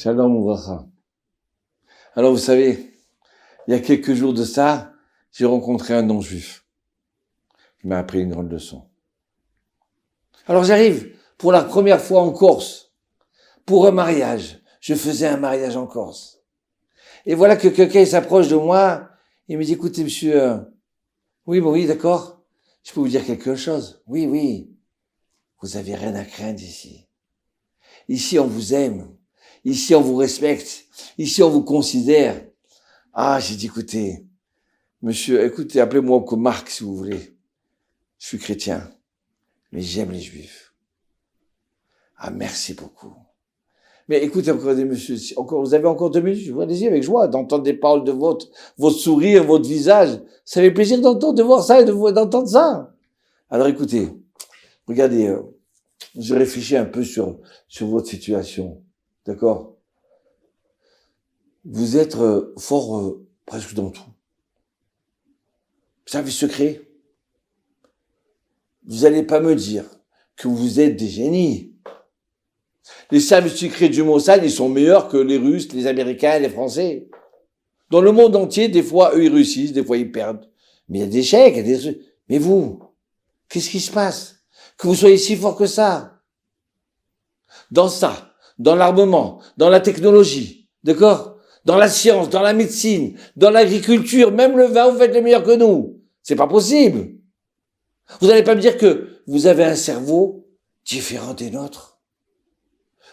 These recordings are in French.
Shalom ouvracha. Alors vous savez, il y a quelques jours de ça, j'ai rencontré un non-juif. Il m'a appris une grande leçon. Alors j'arrive pour la première fois en Corse, pour un mariage. Je faisais un mariage en Corse. Et voilà que quelqu'un s'approche de moi, il me dit, écoutez monsieur, oui, d'accord, je peux vous dire quelque chose. Oui, vous avez rien à craindre ici. Ici on vous aime, ici on vous respecte, ici on vous considère. Ah, j'ai dit, écoutez, monsieur, écoutez, appelez-moi Marc si vous voulez. Je suis chrétien, mais j'aime les juifs. Ah, merci beaucoup. Mais écoutez encore des messieurs, vous avez encore 2 minutes, allez-y avec joie, d'entendre des paroles de votre sourire, votre visage. Ça fait plaisir d'entendre, de voir ça et d'entendre ça. Alors écoutez, regardez, je réfléchis un peu sur votre situation. D'accord? Vous êtes fort presque dans tout. Service secret. Vous allez pas me dire que vous êtes des génies. Les services secrets du Mossad, ils sont meilleurs que les Russes, les Américains, les Français. Dans le monde entier, des fois, eux, ils réussissent, des fois, ils perdent. Mais il y a des échecs, il y a des... Mais vous, qu'est-ce qui se passe? Que vous soyez si fort que ça? Dans ça, dans l'armement, dans la technologie, d'accord? Dans la science, dans la médecine, dans l'agriculture, même le vin, vous faites le meilleur que nous. C'est pas possible. Vous n'allez pas me dire que vous avez un cerveau différent des nôtres?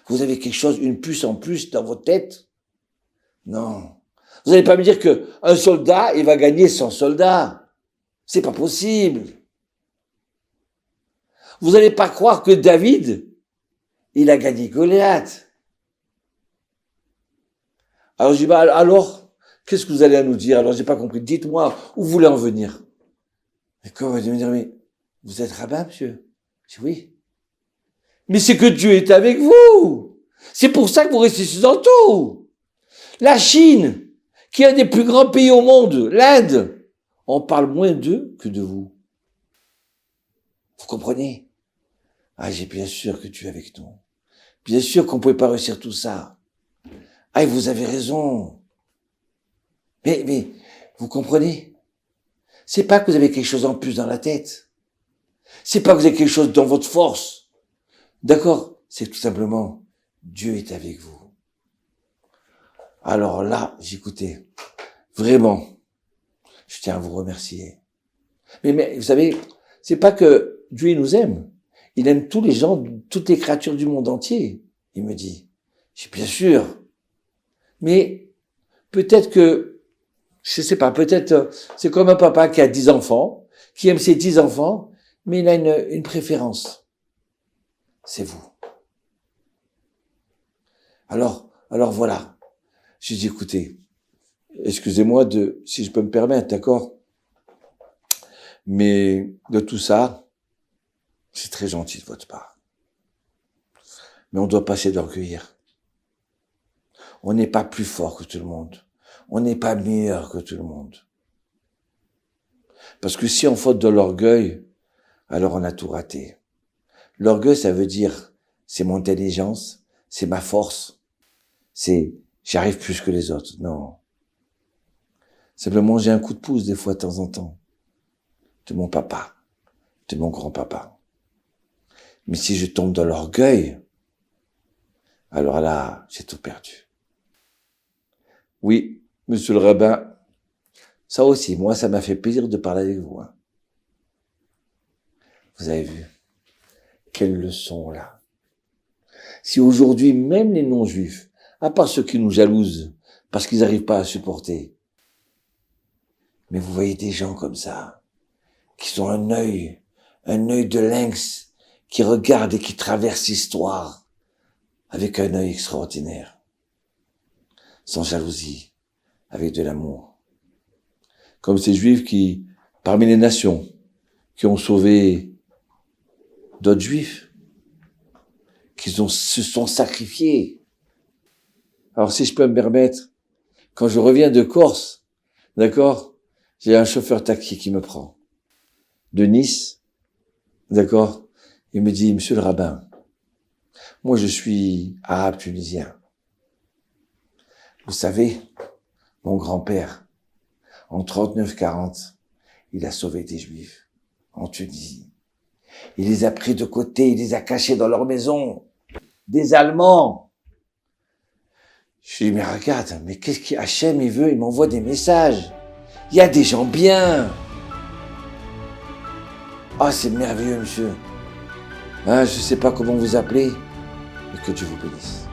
Vous avez quelque chose, une puce en plus dans votre tête? Non. Vous n'allez pas me dire que un soldat, il va gagner 100 soldats. C'est pas possible. Vous n'allez pas croire que David, il a gagné Goliath. Alors je dis, alors, qu'est-ce que vous allez nous dire? Alors j'ai pas compris. Dites-moi, où vous voulez en venir? Et quand vous allez me dire, mais vous êtes rabbin, monsieur? Je dis oui. Mais c'est que Dieu est avec vous. C'est pour ça que vous restez dans tout. La Chine, qui est un des plus grands pays au monde, l'Inde, on parle moins d'eux que de vous. Vous comprenez? Ah, j'ai bien sûr que Dieu est avec nous. Bien sûr qu'on ne pouvait pas réussir tout ça. Ah, vous avez raison. Mais, vous comprenez? C'est pas que vous avez quelque chose en plus dans la tête. C'est pas que vous avez quelque chose dans votre force. D'accord? C'est tout simplement, Dieu est avec vous. Alors là, j'écoutais. Vraiment, je tiens à vous remercier. Mais vous savez, c'est pas que Dieu nous aime. Il aime tous les gens, toutes les créatures du monde entier. Il me dit. Je dis bien sûr. Mais peut-être que, je sais pas, peut-être c'est comme un papa qui a 10 enfants, qui aime ses 10 enfants, mais il a une préférence. C'est vous. Alors voilà. J'ai dit, écoutez, excusez-moi si je peux me permettre, d'accord? Mais de tout ça, c'est très gentil de votre part. Mais on doit pas s'enorgueillir. On n'est pas plus fort que tout le monde. On n'est pas meilleur que tout le monde. Parce que si on faute de l'orgueil, alors on a tout raté. L'orgueil, ça veut dire, c'est mon intelligence, c'est ma force, j'arrive plus que les autres. Non. Simplement, j'ai un coup de pouce des fois de temps en temps. De mon papa, de mon grand-papa. Mais si je tombe dans l'orgueil, alors là, j'ai tout perdu. Oui, monsieur le rabbin, ça aussi, moi, ça m'a fait plaisir de parler avec vous. Hein. Vous avez vu? Quelle leçon, là. Si aujourd'hui, même les non-juifs, à part ceux qui nous jalousent, parce qu'ils n'arrivent pas à supporter, mais vous voyez des gens comme ça, qui ont un œil de lynx, qui regarde et qui traverse l'histoire avec un œil extraordinaire, sans jalousie, avec de l'amour. Comme ces juifs qui, parmi les nations, qui ont sauvé d'autres juifs, se sont sacrifiés. Alors si je peux me permettre, quand je reviens de Corse, d'accord, j'ai un chauffeur taxi qui me prend de Nice, d'accord, il me dit, monsieur le rabbin, moi je suis arabe tunisien, Vous savez, mon grand-père, en 39-40, il a sauvé des Juifs en Tunisie. Il les a pris de côté, il les a cachés dans leur maison. Des Allemands. Je lui ai dit, mais regarde, mais qu'est-ce qu'Hachem il veut? Il m'envoie des messages. Il y a des gens bien. Ah, c'est merveilleux, monsieur. Je sais pas comment vous appeler, mais que Dieu vous bénisse.